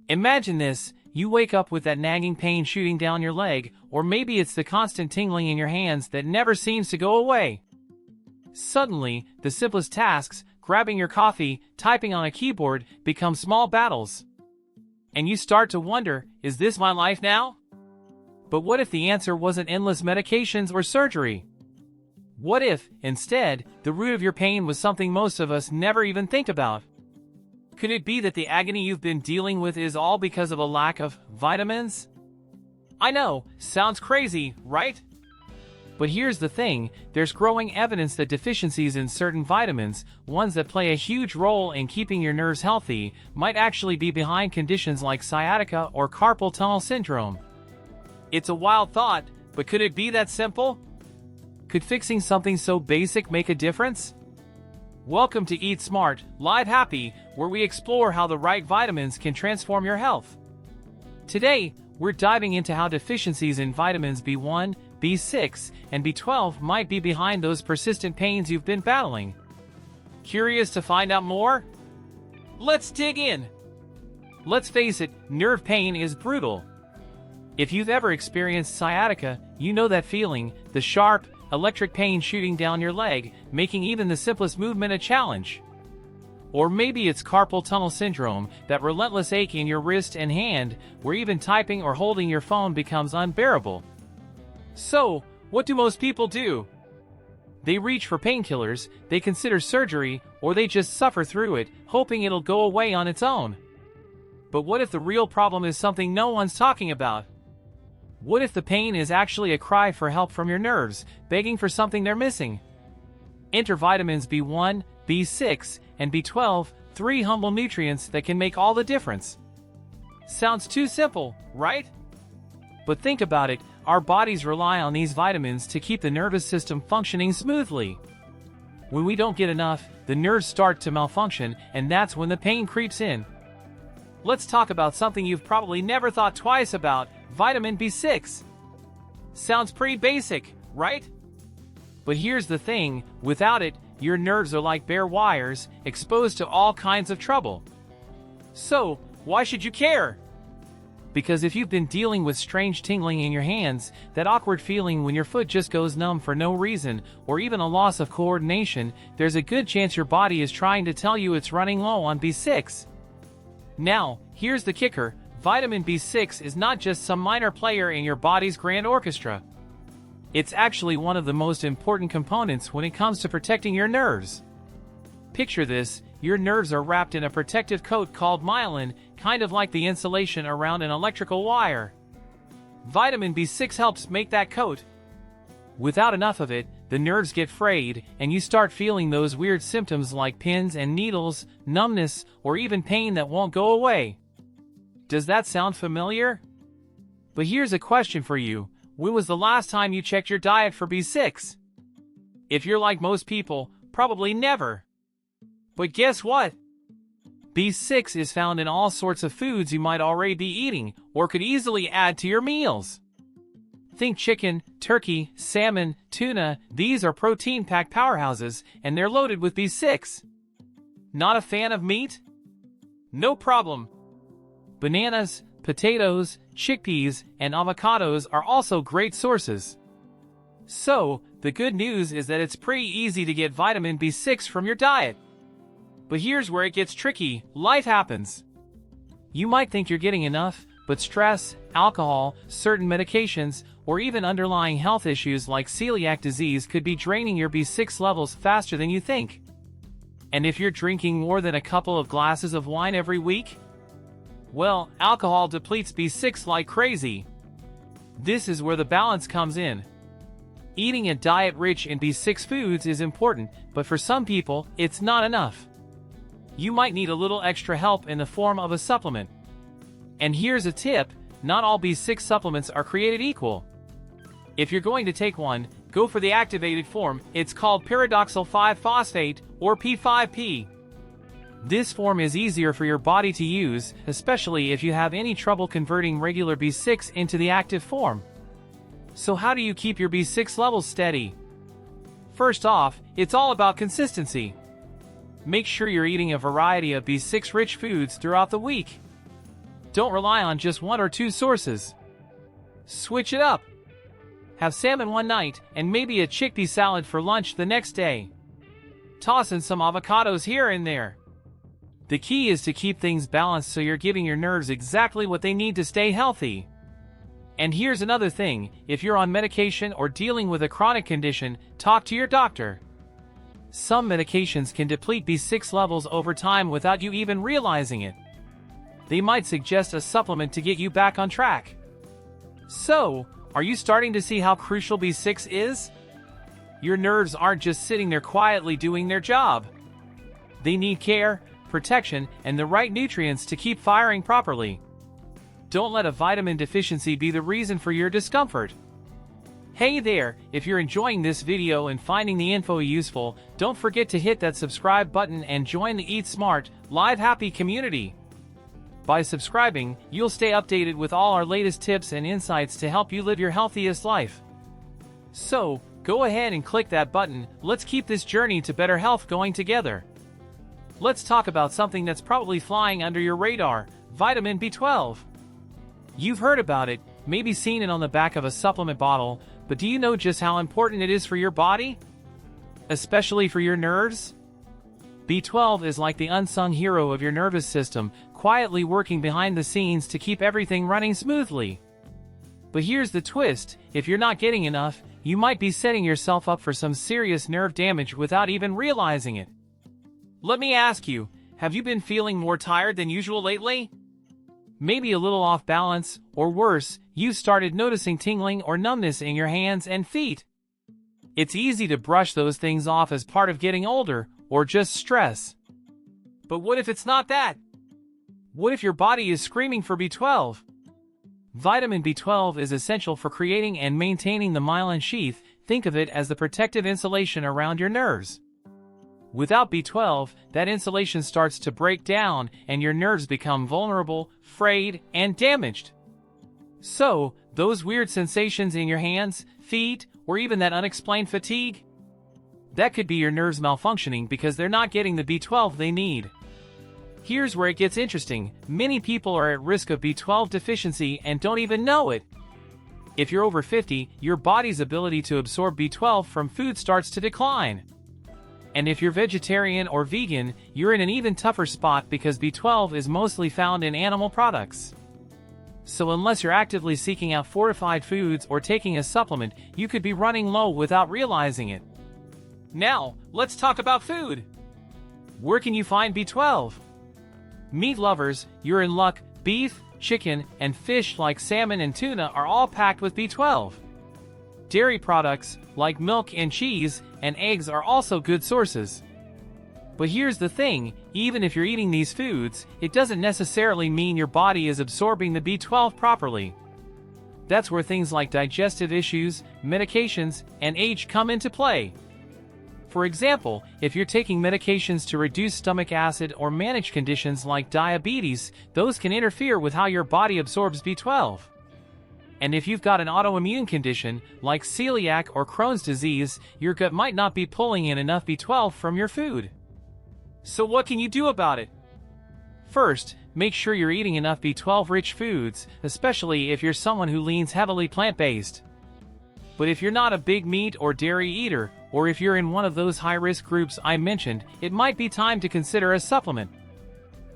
Imagine this, you wake up with that nagging pain shooting down your leg, or maybe it's the constant tingling in your hands that never seems to go away. Suddenly, the simplest tasks, grabbing your coffee, typing on a keyboard, become small battles. And you start to wonder, is this my life now? But what if the answer wasn't endless medications or surgery? What if, instead, the root of your pain was something most of us never even think about? Could it be that the agony you've been dealing with is all because of a lack of vitamins? I know, sounds crazy, right? But here's the thing, there's growing evidence that deficiencies in certain vitamins, ones that play a huge role in keeping your nerves healthy, might actually be behind conditions like sciatica or carpal tunnel syndrome. It's a wild thought, but could it be that simple? Could fixing something so basic make a difference? Welcome to Eat Smart, Live Happy, where we explore how the right vitamins can transform your health. Today, we're diving into how deficiencies in vitamins B1, B6, and B12 might be behind those persistent pains you've been battling. Curious to find out more? Let's dig in! Let's face it, nerve pain is brutal. If you've ever experienced sciatica, you know that feeling, the sharp, electric pain shooting down your leg, making even the simplest movement a challenge. Or maybe it's carpal tunnel syndrome, that relentless ache in your wrist and hand, where even typing or holding your phone becomes unbearable. So, what do most people do? They reach for painkillers, they consider surgery, or they just suffer through it, hoping it'll go away on its own. But what if the real problem is something no one's talking about? What if the pain is actually a cry for help from your nerves, begging for something they're missing? Enter vitamins B1, B6, and B12, three humble nutrients that can make all the difference. Sounds too simple, right? But think about it, our bodies rely on these vitamins to keep the nervous system functioning smoothly. When we don't get enough, the nerves start to malfunction, and that's when the pain creeps in. Let's talk about something you've probably never thought twice about, vitamin B6. Sounds pretty basic, right? But here's the thing, without it, your nerves are like bare wires, exposed to all kinds of trouble. So, why should you care? Because if you've been dealing with strange tingling in your hands, that awkward feeling when your foot just goes numb for no reason, or even a loss of coordination, there's a good chance your body is trying to tell you it's running low on B6. Now, here's the kicker, vitamin B6 is not just some minor player in your body's grand orchestra. It's actually one of the most important components when it comes to protecting your nerves. Picture this, your nerves are wrapped in a protective coat called myelin, kind of like the insulation around an electrical wire. Vitamin B6 helps make that coat. Without enough of it, the nerves get frayed, and you start feeling those weird symptoms like pins and needles, numbness, or even pain that won't go away. Does that sound familiar? But here's a question for you. When was the last time you checked your diet for B6? If you're like most people, probably never. But guess what? B6 is found in all sorts of foods you might already be eating, or could easily add to your meals. Think chicken, turkey, salmon, tuna, these are protein-packed powerhouses, and they're loaded with B6. Not a fan of meat? No problem. Bananas, potatoes, chickpeas, and avocados are also great sources. So, the good news is that it's pretty easy to get vitamin B6 from your diet. But here's where it gets tricky, life happens. You might think you're getting enough, but stress, alcohol, certain medications, or even underlying health issues like celiac disease could be draining your B6 levels faster than you think. And if you're drinking more than a couple of glasses of wine every week? Well, alcohol depletes B6 like crazy. This is where the balance comes in. Eating a diet rich in B6 foods is important, but for some people, it's not enough. You might need a little extra help in the form of a supplement. And here's a tip, not all B6 supplements are created equal. If you're going to take one, go for the activated form, it's called pyridoxal 5-phosphate, or P5P. This form is easier for your body to use, especially if you have any trouble converting regular B6 into the active form. So how do you keep your B6 levels steady? First off, it's all about consistency. Make sure you're eating a variety of B6-rich foods throughout the week. Don't rely on just one or two sources. Switch it up. Have salmon one night and maybe a chickpea salad for lunch the next day. Toss in some avocados here and there. The key is to keep things balanced so you're giving your nerves exactly what they need to stay healthy. And here's another thing, if you're on medication or dealing with a chronic condition, talk to your doctor. Some medications can deplete B6 levels over time without you even realizing it. They might suggest a supplement to get you back on track. So, are you starting to see how crucial B6 is? Your nerves aren't just sitting there quietly doing their job. They need care, protection, and the right nutrients to keep firing properly. Don't let a vitamin deficiency be the reason for your discomfort. Hey there, if you're enjoying this video and finding the info useful, don't forget to hit that subscribe button and join the Eat Smart, Live Happy community. By subscribing, you'll stay updated with all our latest tips and insights to help you live your healthiest life. So, go ahead and click that button. Let's keep this journey to better health going together. Let's talk about something that's probably flying under your radar, vitamin B12. You've heard about it, maybe seen it on the back of a supplement bottle, but do you know just how important it is for your body? Especially for your nerves? B12 is like the unsung hero of your nervous system, quietly working behind the scenes to keep everything running smoothly. But here's the twist, if you're not getting enough, you might be setting yourself up for some serious nerve damage without even realizing it. Let me ask you, have you been feeling more tired than usual lately? Maybe a little off balance, or worse, you've started noticing tingling or numbness in your hands and feet. It's easy to brush those things off as part of getting older, or just stress. But what if it's not that? What if your body is screaming for B12? Vitamin B12 is essential for creating and maintaining the myelin sheath. Think of it as the protective insulation around your nerves. Without B12, that insulation starts to break down and your nerves become vulnerable, frayed, and damaged. So, those weird sensations in your hands, feet, or even that unexplained fatigue? That could be your nerves malfunctioning because they're not getting the B12 they need. Here's where it gets interesting. Many people are at risk of B12 deficiency and don't even know it. If you're over 50, your body's ability to absorb B12 from food starts to decline. And if you're vegetarian or vegan, you're in an even tougher spot because B12 is mostly found in animal products. So unless you're actively seeking out fortified foods or taking a supplement, you could be running low without realizing it. Now, let's talk about food. Where can you find B12? Meat lovers, you're in luck. Beef, chicken, and fish like salmon and tuna are all packed with B12. Dairy products, like milk and cheese, and eggs are also good sources. But here's the thing, even if you're eating these foods, it doesn't necessarily mean your body is absorbing the B12 properly. That's where things like digestive issues, medications, and age come into play. For example, if you're taking medications to reduce stomach acid or manage conditions like diabetes, those can interfere with how your body absorbs B12. And if you've got an autoimmune condition, like celiac or Crohn's disease, your gut might not be pulling in enough B12 from your food. So what can you do about it? First, make sure you're eating enough B12-rich foods, especially if you're someone who leans heavily plant-based. But if you're not a big meat or dairy eater, or if you're in one of those high-risk groups I mentioned, it might be time to consider a supplement.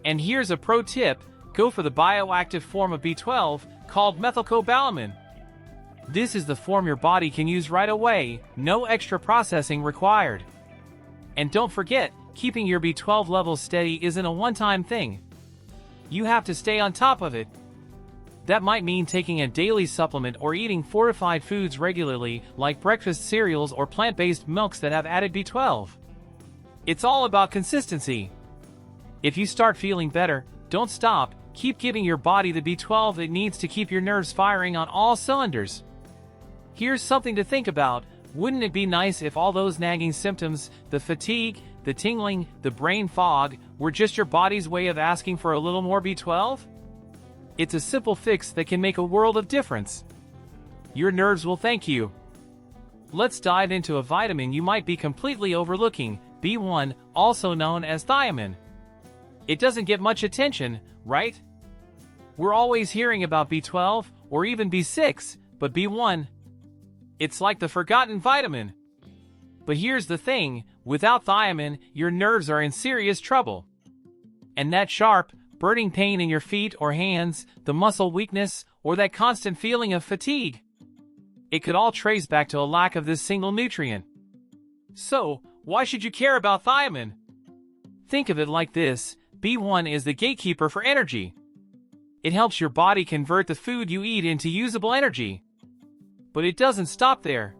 And here's a pro tip, go for the bioactive form of B12, called methylcobalamin. This is the form your body can use right away, no extra processing required. And don't forget, keeping your B12 levels steady isn't a one-time thing. You have to stay on top of it. That might mean taking a daily supplement or eating fortified foods regularly, like breakfast cereals or plant-based milks that have added B12. It's all about consistency. If you start feeling better, don't stop. Keep giving your body the B12 it needs to keep your nerves firing on all cylinders. Here's something to think about. Wouldn't it be nice if all those nagging symptoms, the fatigue, the tingling, the brain fog, were just your body's way of asking for a little more B12? It's a simple fix that can make a world of difference. Your nerves will thank you. Let's dive into a vitamin you might be completely overlooking, B1, also known as thiamine. It doesn't get much attention, right? We're always hearing about B12 or even B6, but B1, it's like the forgotten vitamin. But here's the thing, without thiamine, your nerves are in serious trouble. And that sharp, burning pain in your feet or hands, the muscle weakness, or that constant feeling of fatigue, it could all trace back to a lack of this single nutrient. So, why should you care about thiamine? Think of it like this, B1 is the gatekeeper for energy. It helps your body convert the food you eat into usable energy. But it doesn't stop there.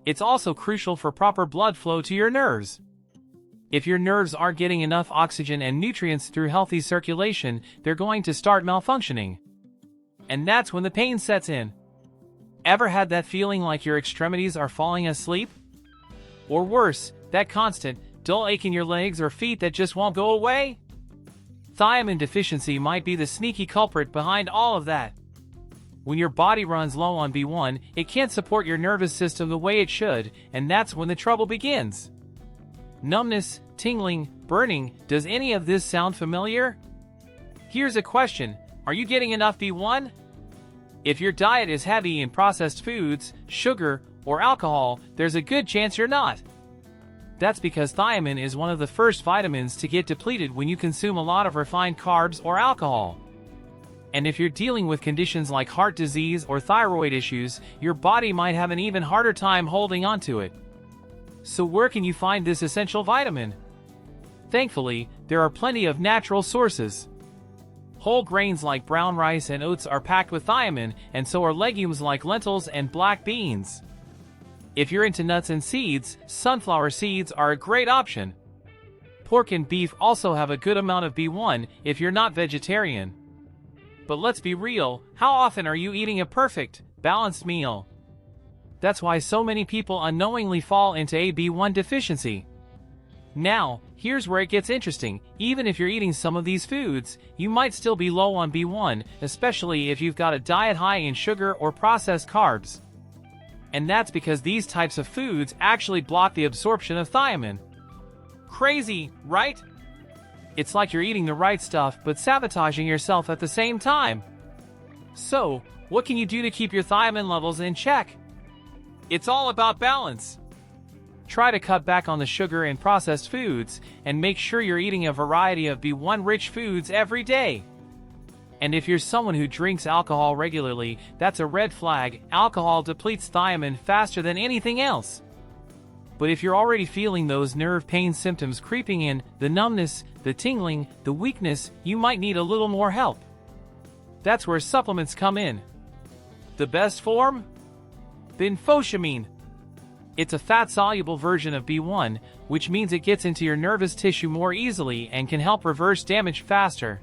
It's also crucial for proper blood flow to your nerves. If your nerves aren't getting enough oxygen and nutrients through healthy circulation, they're going to start malfunctioning. And that's when the pain sets in. Ever had that feeling like your extremities are falling asleep? Or worse, that constant, dull ache in your legs or feet that just won't go away? Thiamine deficiency might be the sneaky culprit behind all of that. When your body runs low on B1, it can't support your nervous system the way it should, and that's when the trouble begins. Numbness, tingling, burning, does any of this sound familiar? Here's a question, are you getting enough B1? If your diet is heavy in processed foods, sugar, or alcohol, there's a good chance you're not. That's because thiamine is one of the first vitamins to get depleted when you consume a lot of refined carbs or alcohol. And if you're dealing with conditions like heart disease or thyroid issues, your body might have an even harder time holding on to it. So where can you find this essential vitamin? Thankfully, there are plenty of natural sources. Whole grains like brown rice and oats are packed with thiamine, and so are legumes like lentils and black beans. If you're into nuts and seeds, sunflower seeds are a great option. Pork and beef also have a good amount of B1 if you're not vegetarian. But let's be real, how often are you eating a perfect, balanced meal? That's why so many people unknowingly fall into a B1 deficiency. Now, here's where it gets interesting. Even if you're eating some of these foods, you might still be low on B1, especially if you've got a diet high in sugar or processed carbs. And that's because these types of foods actually block the absorption of thiamine. Crazy, right? It's like you're eating the right stuff but sabotaging yourself at the same time. So, what can you do to keep your thiamine levels in check? It's all about balance. Try to cut back on the sugar and processed foods, and make sure you're eating a variety of B1-rich foods every day. And if you're someone who drinks alcohol regularly, that's a red flag. Alcohol depletes thiamine faster than anything else. But if you're already feeling those nerve pain symptoms creeping in, the numbness, the tingling, the weakness, you might need a little more help. That's where supplements come in. The best form? Benfotiamine. It's a fat-soluble version of B1, which means it gets into your nervous tissue more easily and can help reverse damage faster.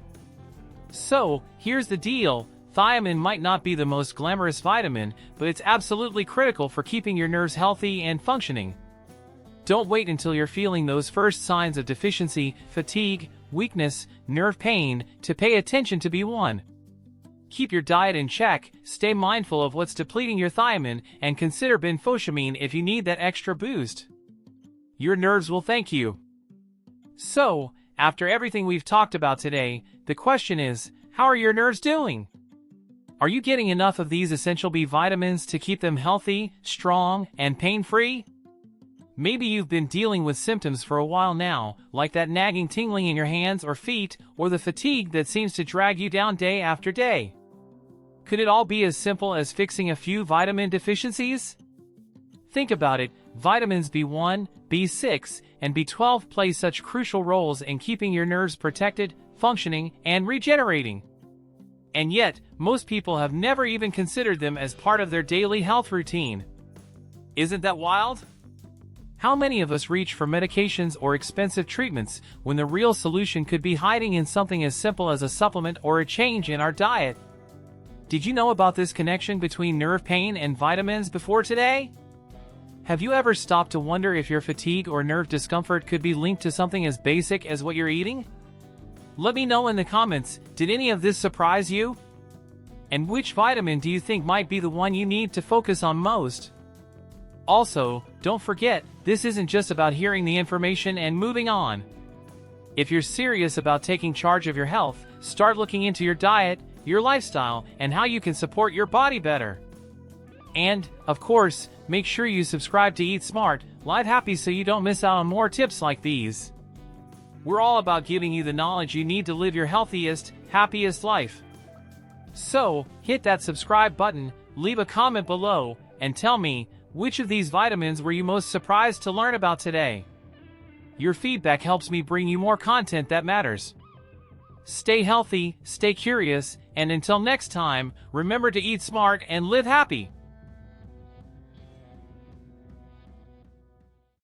So, here's the deal, thiamine might not be the most glamorous vitamin, but it's absolutely critical for keeping your nerves healthy and functioning. Don't wait until you're feeling those first signs of deficiency, fatigue, weakness, nerve pain, to pay attention to B1. Keep your diet in check, stay mindful of what's depleting your thiamine, and consider benfotiamine if you need that extra boost. Your nerves will thank you. So, after everything we've talked about today, the question is, how are your nerves doing? Are you getting enough of these essential B vitamins to keep them healthy, strong, and pain-free? Maybe you've been dealing with symptoms for a while now, like that nagging tingling in your hands or feet, or the fatigue that seems to drag you down day after day. Could it all be as simple as fixing a few vitamin deficiencies? Think about it, vitamins B1, B6, and B12 play such crucial roles in keeping your nerves protected, functioning, and regenerating. And yet, most people have never even considered them as part of their daily health routine. Isn't that wild? How many of us reach for medications or expensive treatments when the real solution could be hiding in something as simple as a supplement or a change in our diet? Did you know about this connection between nerve pain and vitamins before today? Have you ever stopped to wonder if your fatigue or nerve discomfort could be linked to something as basic as what you're eating? Let me know in the comments, did any of this surprise you? And which vitamin do you think might be the one you need to focus on most? Also, don't forget, this isn't just about hearing the information and moving on. If you're serious about taking charge of your health, start looking into your diet, your lifestyle, and how you can support your body better. And, of course, make sure you subscribe to Eat Smart, Live Happy so you don't miss out on more tips like these. We're all about giving you the knowledge you need to live your healthiest, happiest life. So, hit that subscribe button, leave a comment below, and tell me, which of these vitamins were you most surprised to learn about today? Your feedback helps me bring you more content that matters. Stay healthy, stay curious, and until next time, remember to eat smart and live happy.